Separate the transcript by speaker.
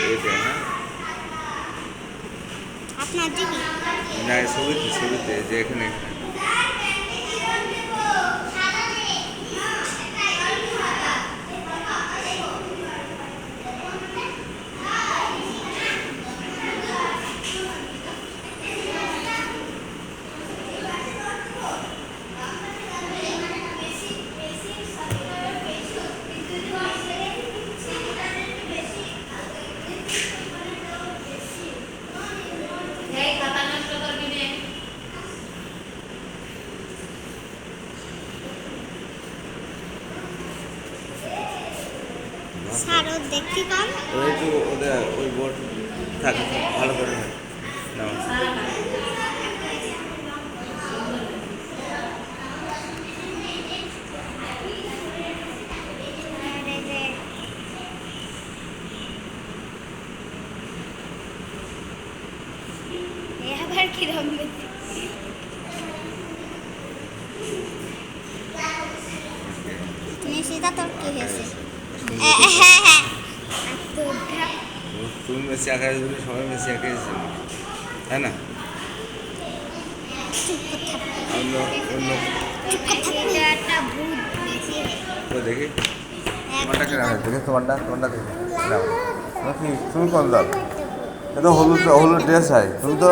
Speaker 1: এতে হ্যাঁ
Speaker 2: আপনার দিকে
Speaker 1: না ছবিতে যে এখানে
Speaker 2: স্যার ও দেখতে কম
Speaker 1: ওই একটু ওদের ওই বোর্ড থাকে ভালো করে নাও
Speaker 2: আবার কিরম নিশিতা তোর কি হয়েছে হ্যাঁ হ্যাঁ
Speaker 1: তুমি মেসি আঁকা বলে সবাই মেসি আঁকেছি তাই না অন্য অন্য তো দেখি তোমারটা কেনা হয় দেখি তোমারটা দেখি নাও কি তুমি কোন দল এটা হলুদ ড্রেস হয় তুমি তো